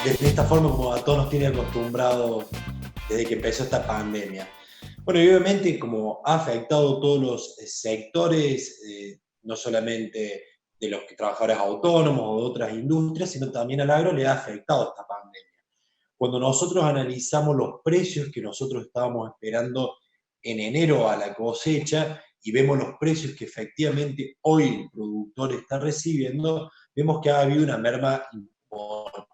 desde esta forma como a todos nos tiene acostumbrados desde que empezó esta pandemia. Bueno, y obviamente como ha afectado a todos los sectores, no solamente de los trabajadores autónomos o de otras industrias, sino también al agro le ha afectado esta pandemia. Cuando nosotros analizamos los precios que nosotros estábamos esperando en enero a la cosecha y vemos los precios que efectivamente hoy el productor está recibiendo, vemos que ha habido una merma importante.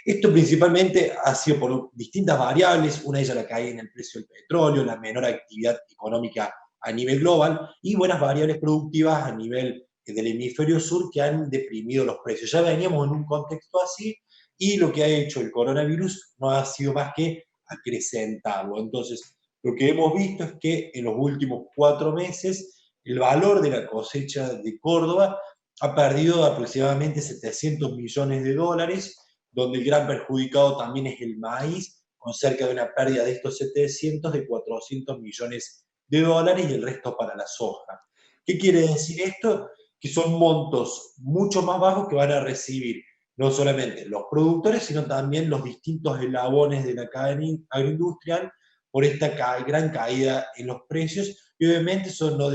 Esto principalmente ha sido por distintas variables, una de ellas la caída en el precio del petróleo, la menor actividad económica a nivel global y buenas variables productivas a nivel del hemisferio sur que han deprimido los precios. Ya veníamos en un contexto así y lo que ha hecho el coronavirus no ha sido más que acrecentarlo. Entonces, lo que hemos visto es que en los últimos 4 meses el valor de la cosecha de Córdoba ha perdido aproximadamente 700 millones de dólares, donde el gran perjudicado también es el maíz, con cerca de una pérdida de estos 700 de 400 millones de dólares y el resto para la soja. ¿Qué quiere decir esto? Que son montos mucho más bajos que van a recibir no solamente los productores, sino también los distintos eslabones de la cadena agroindustrial por esta gran caída en los precios y obviamente eso no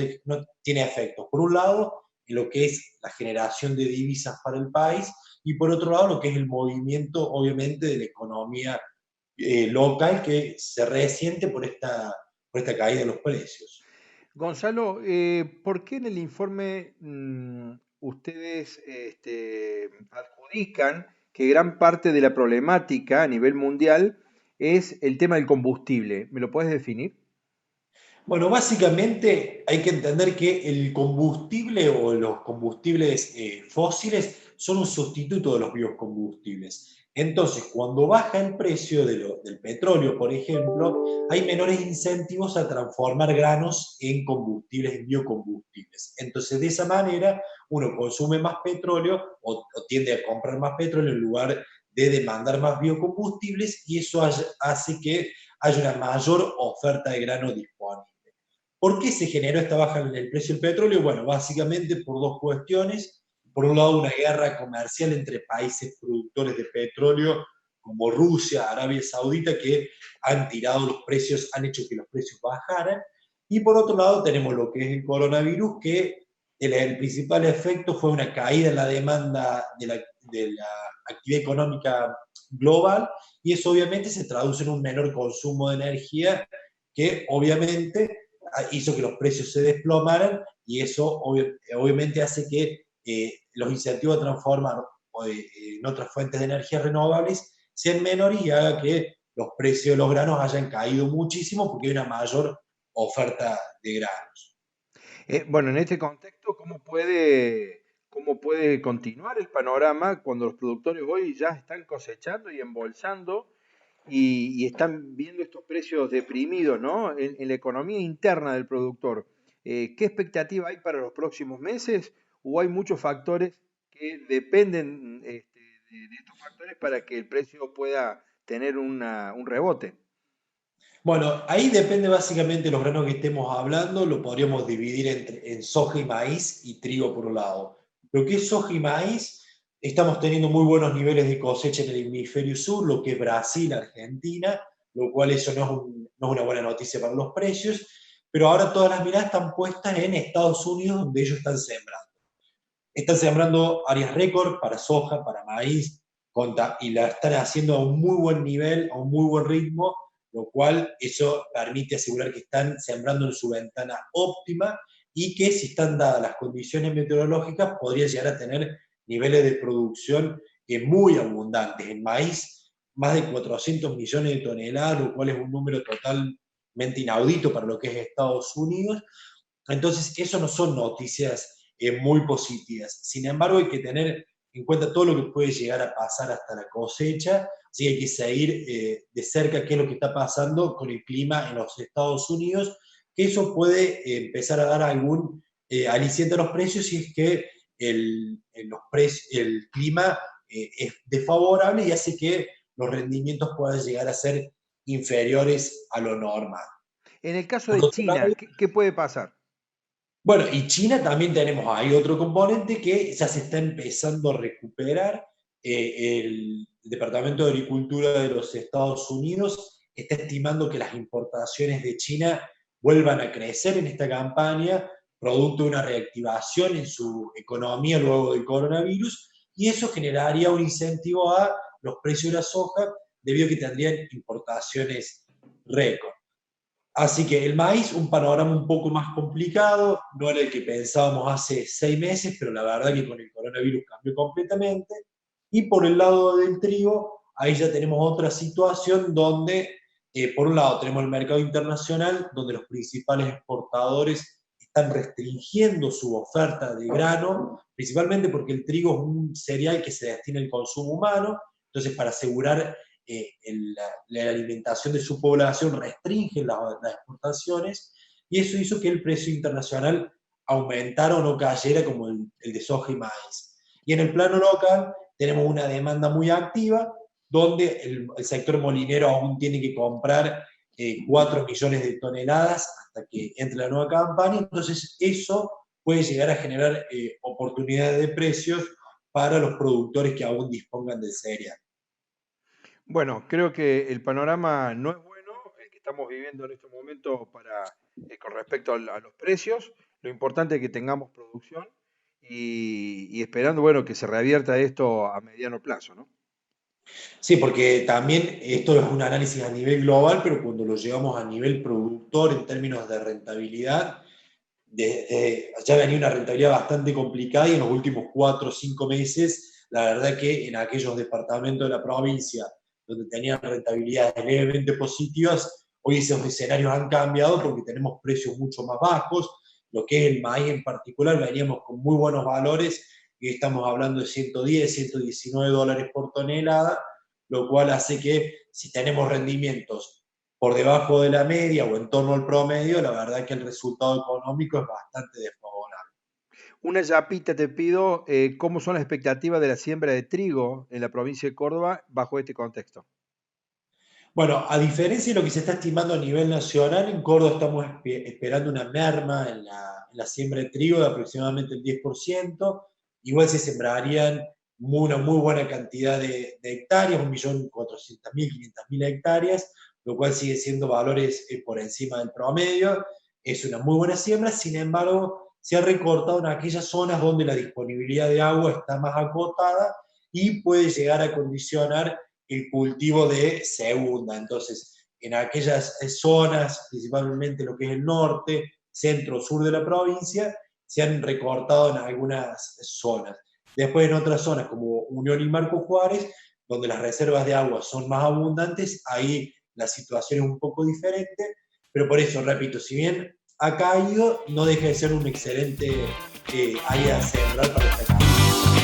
tiene efectos. Por un lado, en lo que es la generación de divisas para el país y por otro lado lo que es el movimiento obviamente de la economía local que se resiente por esta caída de los precios. Gonzalo, ¿por qué en el informe ustedes adjudican que gran parte de la problemática a nivel mundial es el tema del combustible? ¿Me lo puedes definir? Bueno, básicamente hay que entender que el combustible o los combustibles fósiles son un sustituto de los biocombustibles. Entonces, cuando baja el precio del petróleo, por ejemplo, hay menores incentivos a transformar granos en combustibles, en biocombustibles. Entonces, de esa manera, uno consume más petróleo o tiende a comprar más petróleo en lugar de demandar más biocombustibles y eso hace que haya una mayor oferta de grano disponible. ¿Por qué se generó esta baja en el precio del petróleo? Bueno, básicamente por dos cuestiones. Por un lado, una guerra comercial entre países productores de petróleo como Rusia, Arabia Saudita, que han tirado los precios, han hecho que los precios bajaran. Y por otro lado, tenemos lo que es el coronavirus, que el principal efecto fue una caída en la demanda de la actividad económica global, y eso obviamente se traduce en un menor consumo de energía, que obviamente hizo que los precios se desplomaran y eso obviamente hace que los incentivos a transformar en otras fuentes de energía renovables sean menores y haga que los precios de los granos hayan caído muchísimo porque hay una mayor oferta de granos. Bueno, en este contexto, ¿cómo puede continuar el panorama cuando los productores hoy ya están cosechando y embolsando y están viendo estos precios deprimidos, ¿no? En la economía interna del productor? ¿Qué expectativa hay para los próximos meses? ¿O hay muchos factores que dependen de estos factores para que el precio pueda tener un rebote? Bueno, ahí depende básicamente de los granos que estemos hablando, lo podríamos dividir en soja y maíz y trigo por un lado. Lo que es soja y maíz, estamos teniendo muy buenos niveles de cosecha en el hemisferio sur, lo que es Brasil, Argentina, lo cual eso no es una buena noticia para los precios, pero ahora todas las miradas están puestas en Estados Unidos, donde ellos están sembrando. Están sembrando áreas récord para soja, para maíz, y la están haciendo a un muy buen nivel, a un muy buen ritmo, lo cual eso permite asegurar que están sembrando en su ventana óptima y que si están dadas las condiciones meteorológicas podría llegar a tener niveles de producción muy abundantes. En maíz, más de 400 millones de toneladas, lo cual es un número totalmente inaudito para lo que es Estados Unidos. Entonces, eso no son noticias muy positivas. Sin embargo, hay que tener en cuenta todo lo que puede llegar a pasar hasta la cosecha, así que hay que seguir de cerca qué es lo que está pasando con el clima en los Estados Unidos, que eso puede empezar a dar algún aliciente a los precios si es que el clima es desfavorable y hace que los rendimientos puedan llegar a ser inferiores a lo normal. En el caso Por de otro lado, China, ¿qué puede pasar? bueno, y China también tenemos ahí otro componente que ya se está empezando a recuperar. el Departamento de Agricultura de los Estados Unidos está estimando que las importaciones de China vuelvan a crecer en esta campaña, producto de una reactivación en su economía luego del coronavirus, y eso generaría un incentivo a los precios de la soja, debido a que tendrían importaciones récord. Así que el maíz, un panorama un poco más complicado, no era el que pensábamos hace 6 meses, pero la verdad que con el coronavirus cambió completamente. Y por el lado del trigo, ahí ya tenemos otra situación donde, por un lado, tenemos el mercado internacional, donde los principales exportadores están restringiendo su oferta de grano, principalmente porque el trigo es un cereal que se destina al consumo humano, entonces para asegurar la alimentación de su población restringen las exportaciones, y eso hizo que el precio internacional aumentara o no cayera como el de soja y maíz. Y en el plano local tenemos una demanda muy activa, donde el sector molinero aún tiene que comprar 4 millones de toneladas hasta que entre la nueva campaña, entonces eso puede llegar a generar oportunidades de precios para los productores que aún dispongan del cereal. Bueno, creo que el panorama no es bueno, el que estamos viviendo en estos momentos con respecto a los precios. Lo importante es que tengamos producción y esperando, bueno, que se reavierta esto a mediano plazo, ¿no? Sí, porque también esto es un análisis a nivel global, pero cuando lo llevamos a nivel productor en términos de rentabilidad, ya venía una rentabilidad bastante complicada, y en los últimos 4 o 5 meses, la verdad que en aquellos departamentos de la provincia donde tenían rentabilidades levemente positivas, hoy esos escenarios han cambiado porque tenemos precios mucho más bajos. Lo que es el maíz en particular, veníamos con muy buenos valores y estamos hablando de 110, 119 dólares por tonelada, lo cual hace que si tenemos rendimientos por debajo de la media o en torno al promedio, la verdad que el resultado económico es bastante desfavorable. Una yapita te pido, ¿cómo son las expectativas de la siembra de trigo en la provincia de Córdoba bajo este contexto? Bueno, a diferencia de lo que se está estimando a nivel nacional, en Córdoba estamos esperando una merma en la siembra de trigo de aproximadamente el 10%. Igual se sembrarían una muy buena cantidad de hectáreas, 1.400.000, 500.000 hectáreas, lo cual sigue siendo valores por encima del promedio. Es una muy buena siembra, sin embargo, se ha recortado en aquellas zonas donde la disponibilidad de agua está más acotada y puede llegar a condicionar el cultivo de segunda. Entonces, en aquellas zonas, principalmente lo que es el norte, centro, sur de la provincia, se han recortado en algunas zonas. Después en otras zonas como Unión y Marco Juárez, donde las reservas de agua son más abundantes, ahí la situación es un poco diferente, pero por eso, repito, si bien ha caído, no deja de ser un excelente área central para esta campaña.